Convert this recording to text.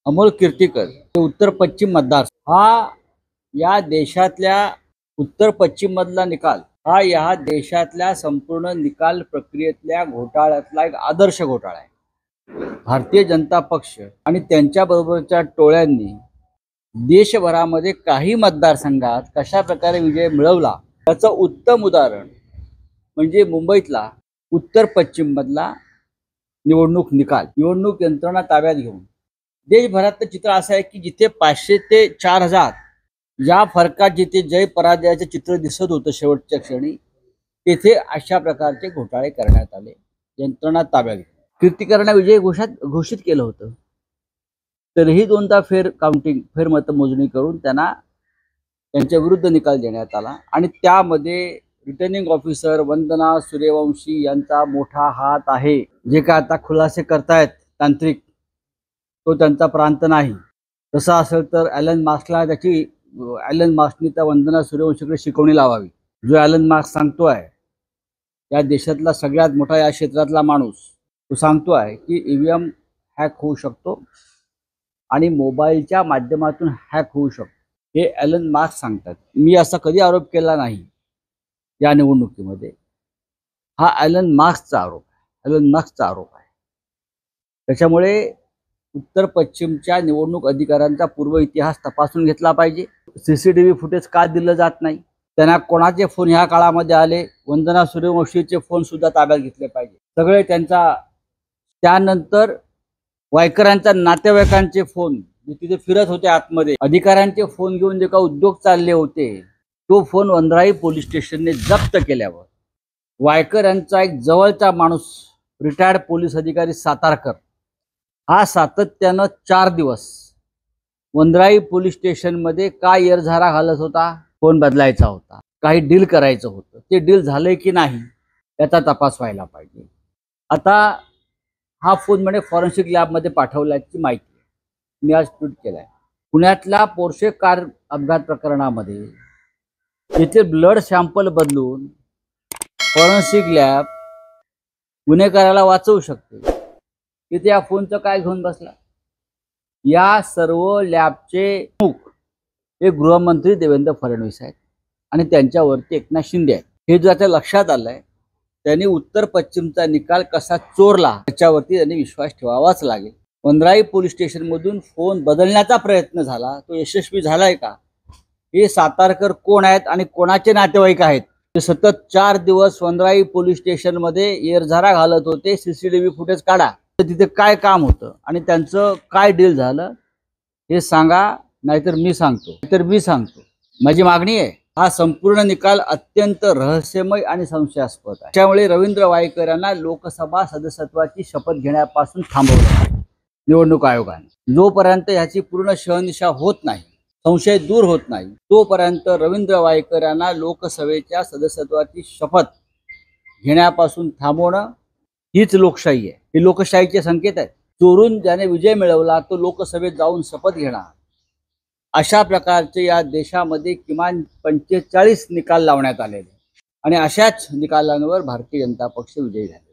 अमोल कीर्तीकर हे उत्तर पश्चिम मतदार हा या देशातल्या उत्तर पश्चिम मधला निकाल हा या देशातल्या संपूर्ण निकाल प्रक्रियेतल्या घोटाळ्यातला एक आदर्श घोटाळा आहे। भारतीय जनता पक्ष आणि त्यांच्या बरोबरच्या टोळ्यांनी देशभरामध्ये काही मतदारसंघात कशा प्रकारे विजय मिळवला त्याचं उत्तम उदाहरण म्हणजे मुंबईतला उत्तर पश्चिम मधला निवडणूक निकाल। निवडणूक यंत्रणा ताब्यात घेऊन देशभरातलं चित्र असं आहे की जिथे 500 ते 4000 या फरकात जिथे जय पराजयाचे चित्र दिसत होतं शेवटच्या क्षणी, तेथे अशा प्रकारचे घोटाळे करण्यात आले। यंत्रणा ताब्यात घेऊन कीर्तीकरांना विजय घोषित केलं होतं, तरीही दोनदा फेर मतमोजणी करून त्यांना त्यांच्या विरुद्ध निकाल देण्यात आला आणि त्यामध्ये रिटर्निंग ऑफिसर वंदना सूर्यवंशी यांचा मोठा हात आहे। जे काय आता खुलासे करतायत तांत्रिक, तो त्यांचा प्रांत नाही। तसं असेल तर ॲलन मास्कनी त्या वंदना सूर्यवंशीकडे शिकवणी लावावी। जो ॲलन मास्क सांगतोय, या देशातला सगळ्यात मोठा या क्षेत्रातला माणूस, तो सांगतोय की ईव्हीएम हॅक होऊ शकतो आणि मोबाईलच्या माध्यमातून हॅक होऊ शकतो, हे ॲलन मास्क सांगतात। मी असा कधी आरोप केला नाही या निवडणुकीमध्ये, हा ॲलन मास्कचा आरोप आहे। त्याच्यामुळे उत्तर पश्चिमच्या निवडणूक अधिकाऱ्यांचा पूर्व इतिहास तपासून घेतला पाहिजे। सीसीटीव्ही फुटेज का दिलं जात नाही, त्यांना कोणाचे फोन ह्या काळामध्ये आले, वंदना सूर्यवंशीचे फोन सुद्धा ताब्यात घेतले पाहिजे सगळे त्यांचा। त्यानंतर वायकरांच्या नातेवाईकांचे फोन तिथे फिरत होते आतमध्ये, अधिकाऱ्यांचे फोन घेऊन जे का उद्योग चालले होते, तो फोन वंद्राई पोलीस स्टेशनने जप्त केल्यावर वायकर यांचा एक जवळचा माणूस रिटायर्ड पोलीस अधिकारी सातारकर हा सातत्यानं 4 दिवस वंद्राई पोलीस स्टेशनमध्ये का येरझारा घालत होता, फोन बदलायचा होता, काही डील करायचं होतं, ते डील झालंय की नाही याचा तपास व्हायला पाहिजे। आता हा फोन म्हणे फॉरेन्सिक लॅबमध्ये पाठवल्याची माहिती मी आज ट्विट केलाय। पुण्यातल्या पोर्शे कार अपघात प्रकरणामध्ये इथे ब्लड सॅम्पल बदलून फॉरेन्सिक लॅब गुन्हेगाराला वाचवू शकते, तिथे या फोनचं काय घेऊन बसला। या सर्व लॅबचे प्रमुख हे गृहमंत्री देवेंद्र फडणवीस आहेत आणि त्यांच्यावरती एकनाथ शिंदे आहेत। हे जर आता लक्षात आलंय, त्यांनी उत्तर पश्चिमचा निकाल कसा चोरला त्याच्यावरती त्यांनी विश्वास ठेवावाच लागेल। वंद्राई पोलीस स्टेशन मधून फोन बदलण्याचा प्रयत्न झाला, तो यशस्वी झालाय का, हे सातारकर कोण आहेत आणि कोणाचे नातेवाईक आहेत, ते सतत 4 दिवस वंद्राई पोलीस स्टेशन मध्ये येरझारा घालत होते, सीसीटीव्ही फुटेज काढा, तिथे काय काम होतं आणि त्यांचं काय डील झालं हे सांगा, नाहीतर मी सांगतो। माझी मागणी आहे, हा संपूर्ण निकाल अत्यंत रहस्यमय आणि संशयास्पद आहे। त्यामुळे रवींद्र वायकर यांना लोकसभा सदस्यत्वाची शपथ घेण्यापासून थांबवलं निवडणूक आयोगाने। जोपर्यंत ह्याची पूर्ण शहनिशा होत नाही, संशय दूर होत नाही, तोपर्यंत रवींद्र वायकर यांना लोकसभेच्या सदस्यत्वाची शपथ घेण्यापासून थांबवणं हीच लोकशाही आहे। ही लोकशाहीचे संकेत आहेत। चोरून ज्याने विजय मिळवला तो लोकसभेत जाऊन शपथ घेणार, अशा प्रकारचे या देशामध्ये किमान 45 निकाल लावण्यात आलेले आणि अशाच निकालांवर भारतीय जनता पक्ष विजयी झाला।